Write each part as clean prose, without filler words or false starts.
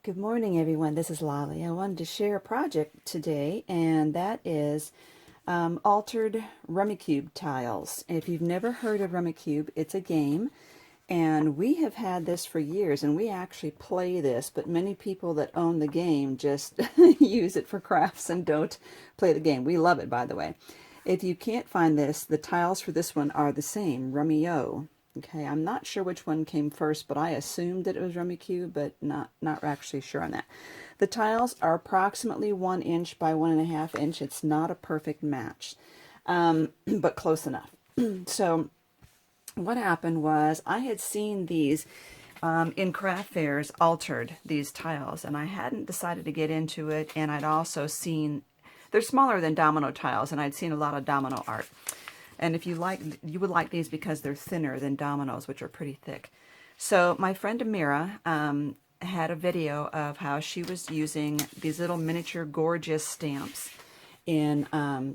Good morning, everyone. This is Lolly. I wanted to share a project today, and that is altered Rummikub tiles. If you've never heard of Rummikub, it's a game, and we have had this for years, and we actually play this, but many people that own the game just use it for crafts and don't play the game. We love it, by the way. If you can't find this, the tiles for this one are the same, rummy-o. Okay, I'm not sure which one came first, but I assumed that it was Rummikub, but not actually sure on that. The tiles are approximately 1 inch by 1.5 inch. It's not a perfect match, but close enough. So what happened was I had seen these in craft fairs altered, these tiles, and I hadn't decided to get into it, and I'd also seen, they're smaller than domino tiles, and I'd seen a lot of domino art. And if you like, you would like these because they're thinner than dominoes, which are pretty thick. So my friend Amira had a video of how she was using these little miniature gorgeous stamps in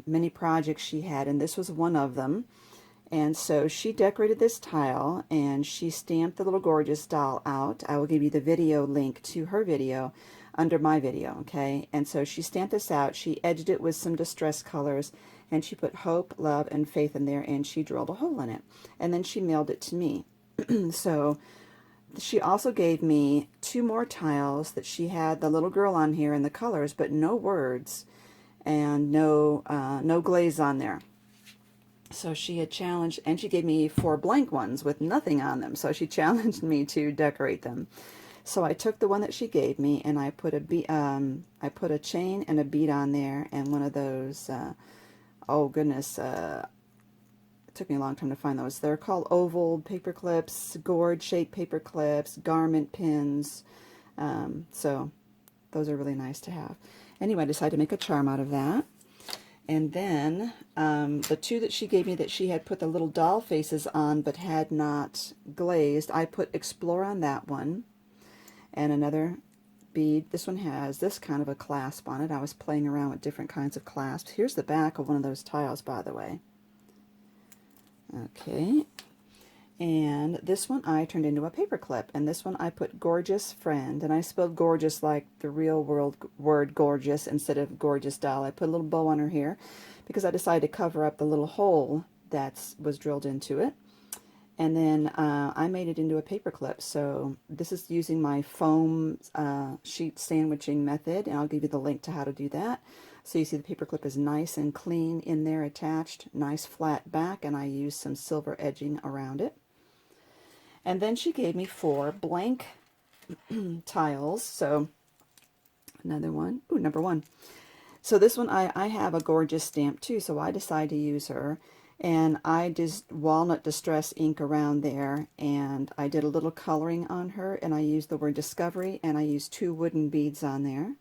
many projects she had, and this was one of them. And so she decorated this tile, and she stamped the little gorgeous doll out. I will give you the video link to her video under my video, okay? And so she stamped this out. She edged it with some distress colors, and she put hope, love, and faith in there, and she drilled a hole in it. And then she mailed it to me. So she also gave me 2 more tiles that she had the little girl on here and the colors, but no words and no glaze on there. So she had challenged, and she gave me 4 blank ones with nothing on them. So she challenged me to decorate them. So I took the one that she gave me, and I put a chain and a bead on there, and one of those. Oh goodness, it took me a long time to find those. They're called oval paper clips, gourd shaped paper clips, garment pins. So those are really nice to have. Anyway, I decided to make a charm out of that. And then the 2 that she gave me that she had put the little doll faces on but had not glazed, I put Explore on that one. And another bead. This one has this kind of a clasp on it. I was playing around with different kinds of clasps. Here's the back of one of those tiles, by the way. Okay. And this one I turned into a paper clip, and this one I put Gorgeous Friend, and I spelled gorgeous like the real world word gorgeous instead of gorgeous doll. I put a little bow on her here because I decided to cover up the little hole that was drilled into it. And then I made it into a paper clip. So this is using my foam sheet sandwiching method, and I'll give you the link to how to do that. So you see the paper clip is nice and clean in there attached, nice flat back, and I used some silver edging around it. And then she gave me 4 blank tiles. So another one, ooh, number 1. So this one I have a gorgeous stamp too, so I decided to use her. And I just walnut distress ink around there, and I did a little coloring on her, and I used the word discovery, and I used 2 wooden beads on there.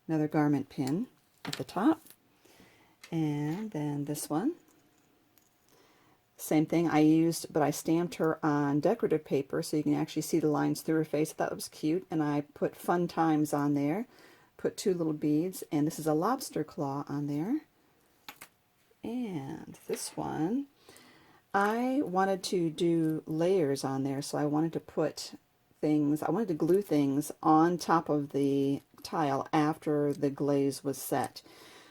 Another garment pin at the top. And then this one. Same thing I used, but I stamped her on decorative paper so you can actually see the lines through her face. I thought it was cute, and I put Fun Times on there. Put 2 little beads, and this is a lobster claw on there. And this one, I wanted to do layers on there, so I wanted to put things, I wanted to glue things on top of the tile after the glaze was set.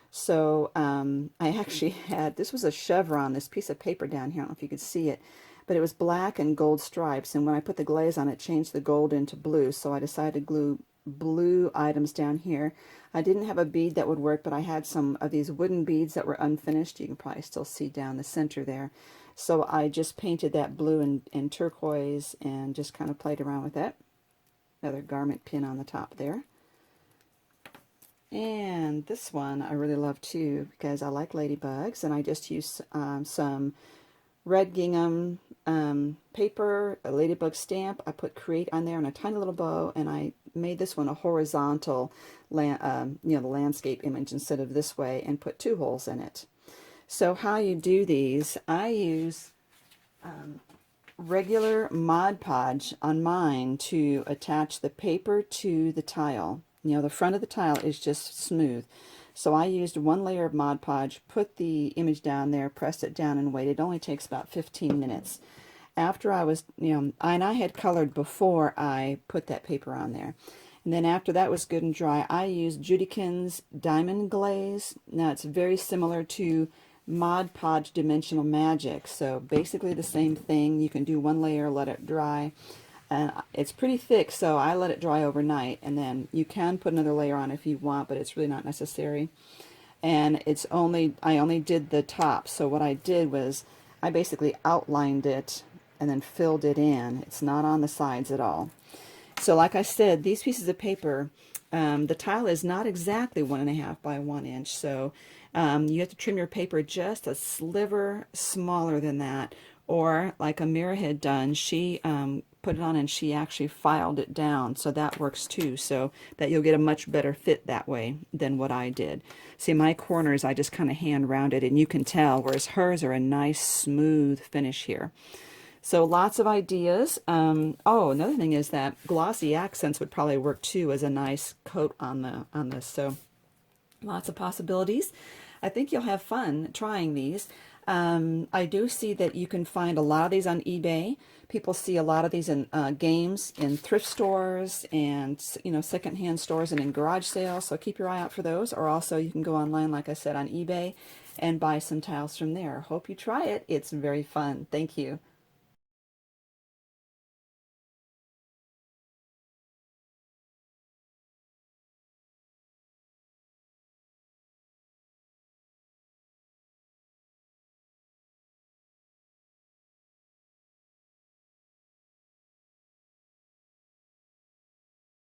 So I actually had, this was a chevron, this piece of paper down here, I don't know if you could see it, but it was black and gold stripes, and when I put the glaze on it, changed the gold into blue, so I decided to glue blue items down here. I didn't have a bead that would work, but I had some of these wooden beads that were unfinished. You can probably still see down the center there. So I just painted that blue and turquoise and just kind of played around with that. Another garment pin on the top there. And this one I really love too because I like ladybugs, and I just used some red gingham paper, a ladybug stamp. I put Create on there and a tiny little bow, and I made this one a horizontal, the landscape image instead of this way, and put 2 holes in it. So how you do these, I use regular Mod Podge on mine to attach the paper to the tile. The front of the tile is just smooth. So I used 1 layer of Mod Podge, put the image down there, pressed it down, and waited. It only takes about 15 minutes. After I was, and I had colored before I put that paper on there. And then after that was good and dry, I used Judykin's Diamond Glaze. Now it's very similar to Mod Podge Dimensional Magic. So basically the same thing. You can do one layer, let it dry. And it's pretty thick, so I let it dry overnight. And then you can put another layer on if you want, but it's really not necessary. And I only did the top. So what I did was I basically outlined it and then filled it in. It's not on the sides at all. So like I said, these pieces of paper, the tile is not exactly 1.5 by 1 inch, so you have to trim your paper just a sliver smaller than that. Or like Amira had done, she put it on and she actually filed it down, so that works too, so that you'll get a much better fit that way than what I did. See, my corners I just kind of hand rounded, and you can tell, whereas hers are a nice smooth finish here. So lots of ideas. Oh, another thing is that glossy accents would probably work too as a nice coat on this. So lots of possibilities. I think you'll have fun trying these. I do see that you can find a lot of these on eBay. People see a lot of these in games, in thrift stores, and secondhand stores, and in garage sales. So keep your eye out for those. Or also you can go online, like I said, on eBay and buy some tiles from there. Hope you try it. It's very fun. Thank you.